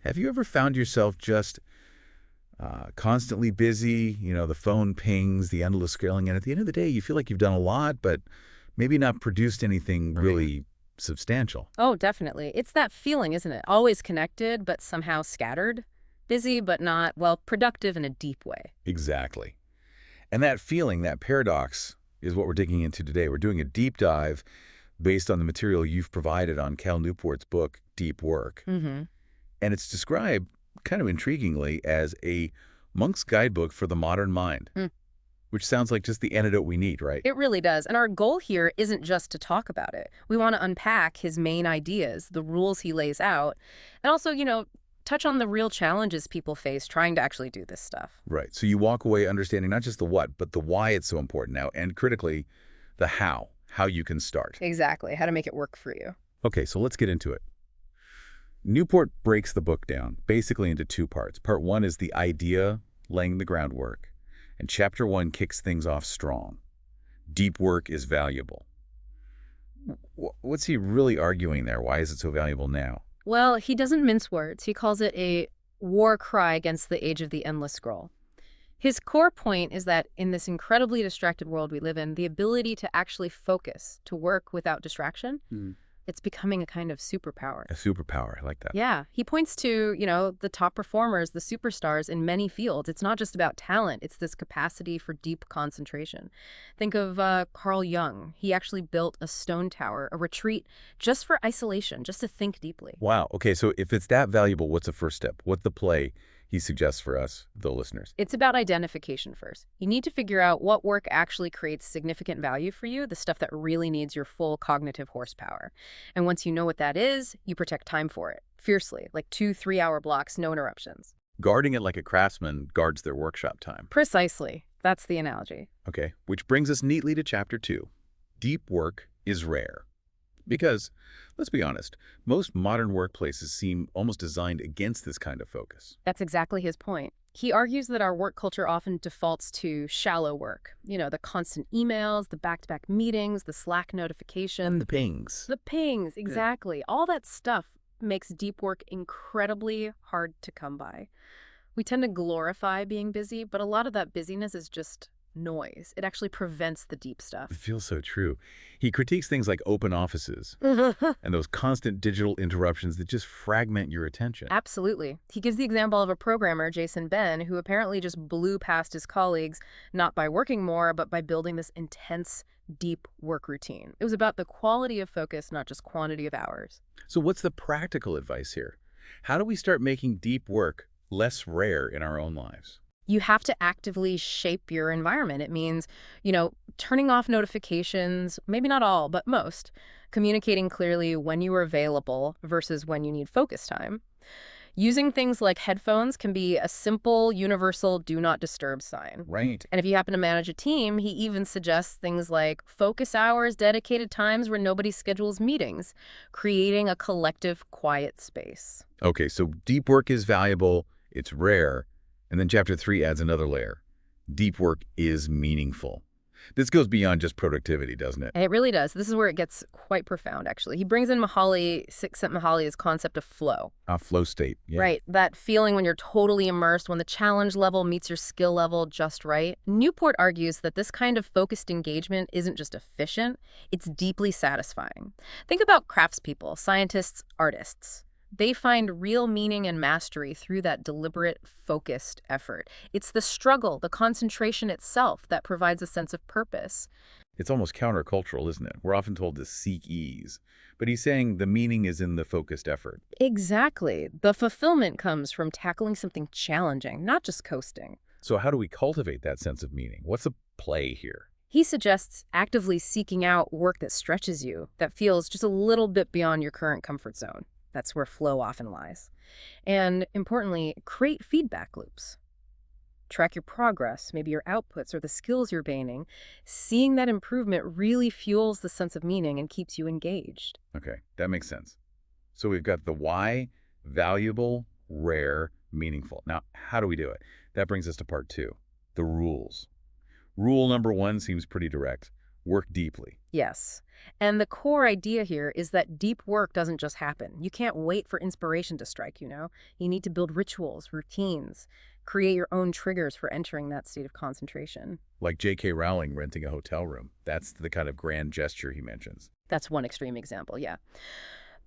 Have you ever found yourself just constantly busy? The phone pings, the endless scrolling, and at the end of the day, you feel like you've done a lot, but maybe not produced anything Right. really substantial. Oh, definitely. It's that feeling, isn't it? Always connected, but somehow scattered. Busy, but not, well, productive in a deep way. Exactly. And that feeling, that paradox, is what we're digging into today. We're doing a deep dive based on the material you've provided on Cal Newport's book, Deep Work. Mm-hmm. And it's described, kind of intriguingly, as a monk's guidebook for the modern mind, which sounds like just the antidote we need, right? It really does. And our goal here isn't just to talk about it. We want to unpack his main ideas, the rules he lays out, and also, touch on the real challenges people face trying to actually do this stuff. Right. So you walk away understanding not just the what, but the why it's so important now, and critically, the how you can start. Exactly. How to make it work for you. Okay, so let's get into it. Newport breaks the book down basically into two parts. Part one is the idea, laying the groundwork, and chapter one kicks things off strong. Deep work is valuable. What's he really arguing there? Why is it so valuable now? Well, he doesn't mince words. He calls it a war cry against the age of the endless scroll. His core point is that in this incredibly distracted world we live in, the ability to actually focus, to work without distraction, it's becoming a kind of superpower. A superpower, I like that. Yeah, he points to, the top performers, the superstars in many fields. It's not just about talent. It's this capacity for deep concentration. Think of Carl Jung. He actually built a stone tower, a retreat just for isolation, just to think deeply. Wow. Okay, so if it's that valuable, what's the first step? What's the play he suggests for us, the listeners? It's about identification first. You need to figure out what work actually creates significant value for you, the stuff that really needs your full cognitive horsepower. And once you know what that is, you protect time for it, fiercely, like 2-3 hour blocks, no interruptions. Guarding it like a craftsman guards their workshop time. Precisely. That's the analogy. Okay, which brings us neatly to chapter two. Deep work is rare. Because, let's be honest, most modern workplaces seem almost designed against this kind of focus. That's exactly his point. He argues that our work culture often defaults to shallow work. The constant emails, the back-to-back meetings, the Slack notifications. The pings. The pings, exactly. All that stuff makes deep work incredibly hard to come by. We tend to glorify being busy, but a lot of that busyness is just noise. It actually prevents the deep stuff. It feels so true. He critiques things like open offices and those constant digital interruptions that just fragment your attention. Absolutely. He gives the example of a programmer, Jason Ben, who apparently just blew past his colleagues, not by working more, but by building this intense, deep work routine. It was about the quality of focus, not just quantity of hours. So what's the practical advice here? How do we start making deep work less rare in our own lives? You have to actively shape your environment. It means, turning off notifications, maybe not all, but most, communicating clearly when you are available versus when you need focus time. Using things like headphones can be a simple, universal do not disturb sign. Right. And if you happen to manage a team, he even suggests things like focus hours, dedicated times where nobody schedules meetings, creating a collective quiet space. Okay, so deep work is valuable, it's rare, and then chapter 3 adds another layer. Deep work is meaningful. This goes beyond just productivity, doesn't it? It really does. This is where it gets quite profound, actually. He brings in Csikszentmihalyi's concept of flow. A flow state. Yeah. Right, that feeling when you're totally immersed, when the challenge level meets your skill level just right. Newport argues that this kind of focused engagement isn't just efficient, it's deeply satisfying. Think about craftspeople, scientists, artists. They find real meaning and mastery through that deliberate, focused effort. It's the struggle, the concentration itself that provides a sense of purpose. It's almost countercultural, isn't it? We're often told to seek ease. But he's saying the meaning is in the focused effort. Exactly. The fulfillment comes from tackling something challenging, not just coasting. So how do we cultivate that sense of meaning? What's the play here? He suggests actively seeking out work that stretches you, that feels just a little bit beyond your current comfort zone. That's where flow often lies. And importantly, create feedback loops. Track your progress, maybe your outputs or the skills you're gaining. Seeing that improvement really fuels the sense of meaning and keeps you engaged. Okay, that makes sense. So we've got the why, valuable, rare, meaningful. Now, how do we do it? That brings us to part 2, the rules. Rule number 1 seems pretty direct. Work deeply. Yes. And the core idea here is that deep work doesn't just happen. You can't wait for inspiration to strike, you know? You need to build rituals, routines, create your own triggers for entering that state of concentration. Like J.K. Rowling renting a hotel room. That's the kind of grand gesture he mentions. That's one extreme example, yeah.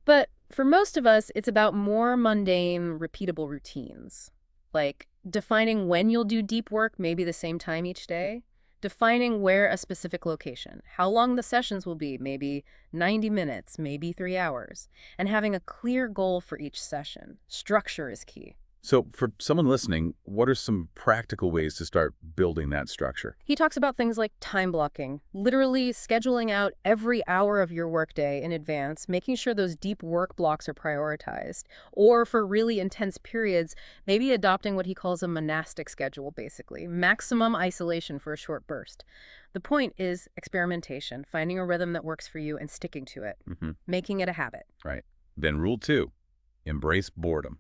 But for most of us, it's about more mundane, repeatable routines. Like defining when you'll do deep work, maybe the same time each day. Defining where a specific location, how long the sessions will be, maybe 90 minutes, maybe 3 hours. And having a clear goal for each session. Structure is key. So for someone listening, what are some practical ways to start building that structure? He talks about things like time blocking, literally scheduling out every hour of your workday in advance, making sure those deep work blocks are prioritized, or for really intense periods, maybe adopting what he calls a monastic schedule, basically, maximum isolation for a short burst. The point is experimentation, finding a rhythm that works for you and sticking to it, making it a habit. Right. Then rule 2, embrace boredom.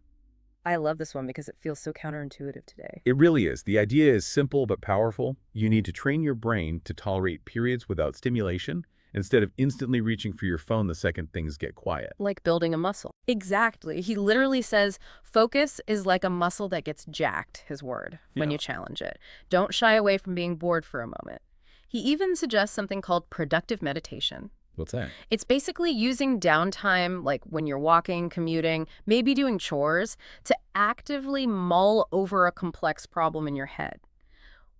I love this one because it feels so counterintuitive today. It really is. The idea is simple but powerful. You need to train your brain to tolerate periods without stimulation instead of instantly reaching for your phone the second things get quiet. Like building a muscle. Exactly. He literally says focus is like a muscle that gets jacked, his word, when you challenge it. Don't shy away from being bored for a moment. He even suggests something called productive meditation. What's that? It's basically using downtime, like when you're walking, commuting, maybe doing chores, to actively mull over a complex problem in your head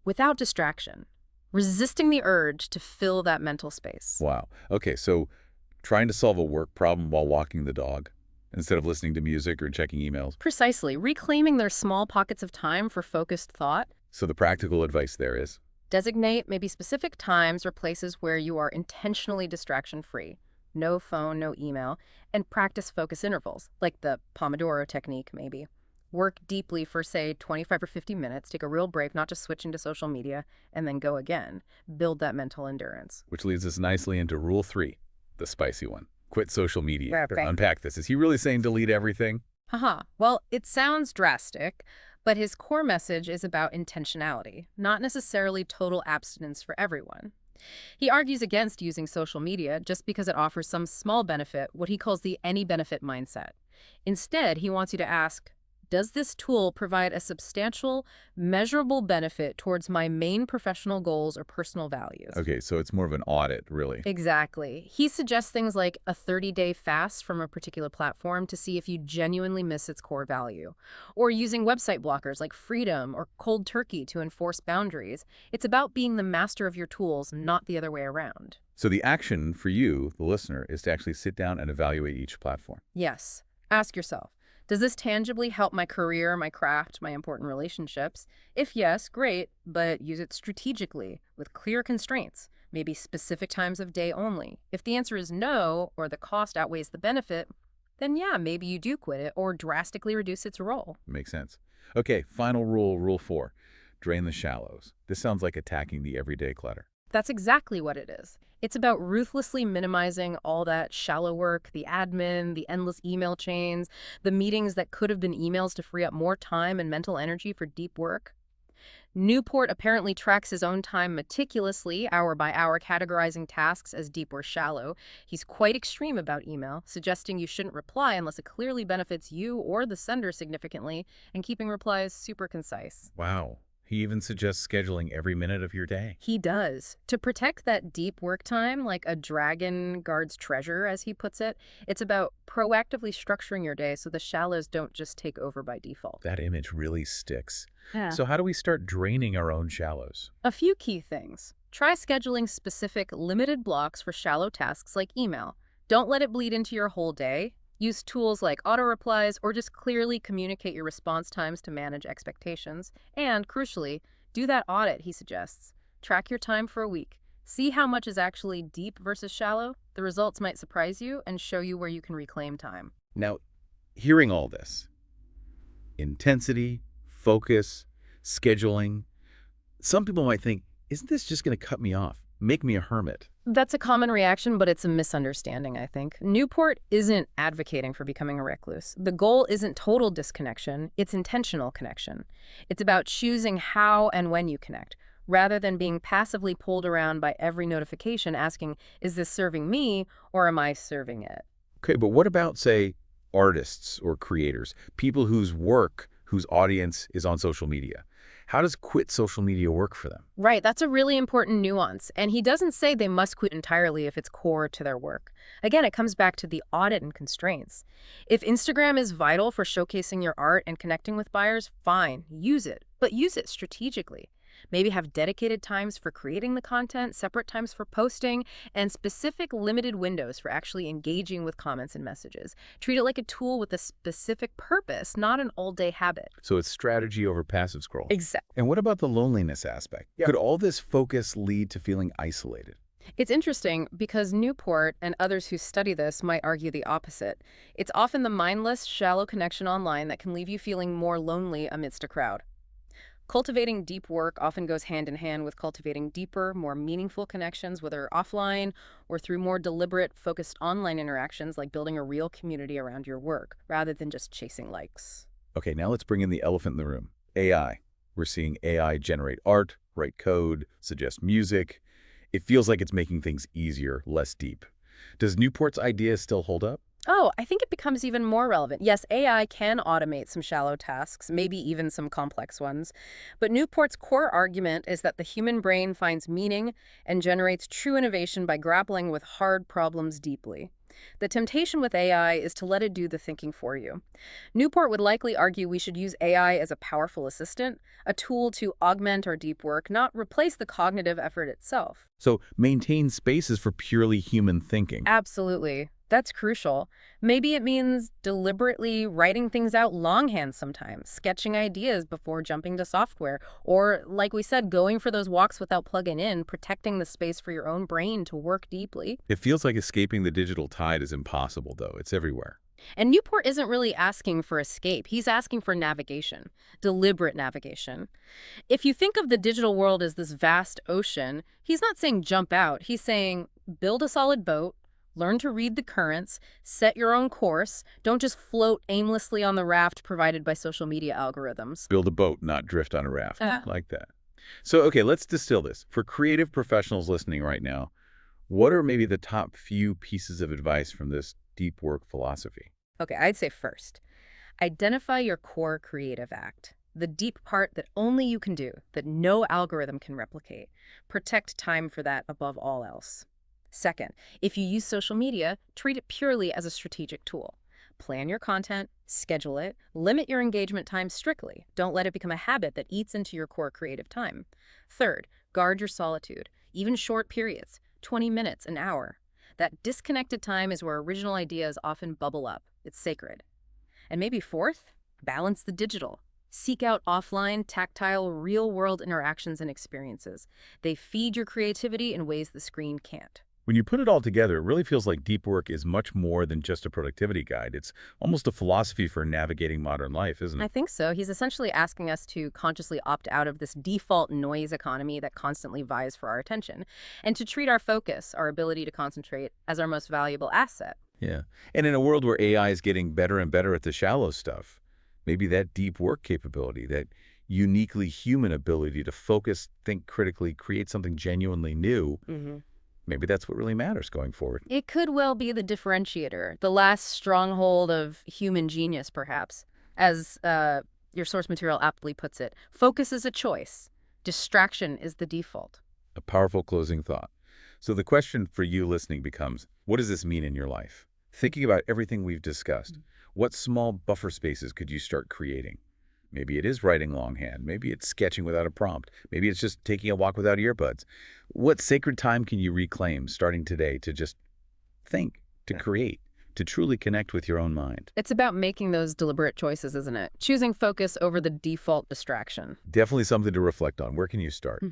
without distraction, resisting the urge to fill that mental space. Wow. Okay, so trying to solve a work problem while walking the dog instead of listening to music or checking emails. Precisely. Reclaiming their small pockets of time for focused thought. So the practical advice there is? Designate maybe specific times or places where you are intentionally distraction-free. No phone, no email, and practice focus intervals, like the Pomodoro technique maybe. Work deeply for, say, 25 or 50 minutes, take a real break, not just switching to social media, and then go again. Build that mental endurance. Which leads us nicely into rule 3, the spicy one. Quit social media. Perfect. Unpack this. Is he really saying delete everything? Haha. Well, it sounds drastic, but his core message is about intentionality, not necessarily total abstinence for everyone. He argues against using social media just because it offers some small benefit, what he calls the any benefit mindset. Instead, he wants you to ask, does this tool provide a substantial, measurable benefit towards my main professional goals or personal values? Okay, so it's more of an audit, really. Exactly. He suggests things like a 30-day fast from a particular platform to see if you genuinely miss its core value, or using website blockers like Freedom or Cold Turkey to enforce boundaries. It's about being the master of your tools, not the other way around. So the action for you, the listener, is to actually sit down and evaluate each platform. Yes. Ask yourself, does this tangibly help my career, my craft, my important relationships? If yes, great, but use it strategically with clear constraints, maybe specific times of day only. If the answer is no, or the cost outweighs the benefit, then yeah, maybe you do quit it or drastically reduce its role. Makes sense. Okay, final rule, rule 4. Drain the shallows. This sounds like attacking the everyday clutter. That's exactly what it is. It's about ruthlessly minimizing all that shallow work, the admin, the endless email chains, the meetings that could have been emails to free up more time and mental energy for deep work. Newport apparently tracks his own time meticulously, hour by hour, categorizing tasks as deep or shallow. He's quite extreme about email, suggesting you shouldn't reply unless it clearly benefits you or the sender significantly, and keeping replies super concise. Wow. He even suggests scheduling every minute of your day. He does. To protect that deep work time, like a dragon guards treasure, as he puts it, it's about proactively structuring your day so the shallows don't just take over by default. That image really sticks. Yeah. So how do we start draining our own shallows? A few key things. Try scheduling specific limited blocks for shallow tasks like email. Don't let it bleed into your whole day. Use tools like auto-replies or just clearly communicate your response times to manage expectations. And, crucially, do that audit, he suggests. Track your time for a week. See how much is actually deep versus shallow. The results might surprise you and show you where you can reclaim time. Now, hearing all this, intensity, focus, scheduling, some people might think, isn't this just going to cut me off, make me a hermit? That's a common reaction, but it's a misunderstanding, I think. Newport isn't advocating for becoming a recluse. The goal isn't total disconnection, it's intentional connection. It's about choosing how and when you connect, rather than being passively pulled around by every notification asking, is this serving me or am I serving it? Okay, but what about, say, artists or creators, people whose work, whose audience is on social media? How does quit social media work for them? Right, that's a really important nuance. And he doesn't say they must quit entirely if it's core to their work. Again, it comes back to the audit and constraints. If Instagram is vital for showcasing your art and connecting with buyers, fine, use it. But use it strategically. Maybe have dedicated times for creating the content, separate times for posting, and specific limited windows for actually engaging with comments and messages. Treat it like a tool with a specific purpose, not an all-day habit. So it's strategy over passive scroll. Exactly. And what about the loneliness aspect? Could all this focus lead to feeling isolated? It's interesting because Newport and others who study this might argue the opposite. It's often the mindless, shallow connection online that can leave you feeling more lonely amidst a crowd. Cultivating deep work often goes hand in hand with cultivating deeper, more meaningful connections, whether offline or through more deliberate, focused online interactions like building a real community around your work, rather than just chasing likes. Okay, now let's bring in the elephant in the room, AI. We're seeing AI generate art, write code, suggest music. It feels like it's making things easier, less deep. Does Newport's idea still hold up? Oh, I think it becomes even more relevant. Yes, AI can automate some shallow tasks, maybe even some complex ones. But Newport's core argument is that the human brain finds meaning and generates true innovation by grappling with hard problems deeply. The temptation with AI is to let it do the thinking for you. Newport would likely argue we should use AI as a powerful assistant, a tool to augment our deep work, not replace the cognitive effort itself. So maintain spaces for purely human thinking. Absolutely. That's crucial. Maybe it means deliberately writing things out longhand sometimes, sketching ideas before jumping to software, or, like we said, going for those walks without plugging in, protecting the space for your own brain to work deeply. It feels like escaping the digital tide is impossible, though. It's everywhere. And Newport isn't really asking for escape. He's asking for navigation, deliberate navigation. If you think of the digital world as this vast ocean, he's not saying jump out. He's saying build a solid boat, learn to read the currents, set your own course. Don't just float aimlessly on the raft provided by social media algorithms. Build a boat, not drift on a raft. Uh. Like that. So, okay, let's distill this. For creative professionals listening right now, what are maybe the top few pieces of advice from this deep work philosophy? Okay, I'd say first, identify your core creative act, the deep part that only you can do, that no algorithm can replicate. Protect time for that above all else. Second, if you use social media, treat it purely as a strategic tool. Plan your content, schedule it, limit your engagement time strictly. Don't let it become a habit that eats into your core creative time. Third, guard your solitude, even short periods, 20 minutes, an hour. That disconnected time is where original ideas often bubble up. It's sacred. And maybe fourth, balance the digital. Seek out offline, tactile, real-world interactions and experiences. They feed your creativity in ways the screen can't. When you put it all together, it really feels like deep work is much more than just a productivity guide. It's almost a philosophy for navigating modern life, isn't it? I think so. He's essentially asking us to consciously opt out of this default noise economy that constantly vies for our attention, and to treat our focus, our ability to concentrate, as our most valuable asset. Yeah. And in a world where AI is getting better and better at the shallow stuff, maybe that deep work capability, that uniquely human ability to focus, think critically, create something genuinely new, maybe that's what really matters going forward. It could well be the differentiator, the last stronghold of human genius, perhaps. As your source material aptly puts it, focus is a choice. Distraction is the default. A powerful closing thought. So the question for you listening becomes, what does this mean in your life? Thinking about everything we've discussed, what small buffer spaces could you start creating? Maybe it is writing longhand. Maybe it's sketching without a prompt. Maybe it's just taking a walk without earbuds. What sacred time can you reclaim starting today to just think, to create, to truly connect with your own mind? It's about making those deliberate choices, isn't it? Choosing focus over the default distraction. Definitely something to reflect on. Where can you start?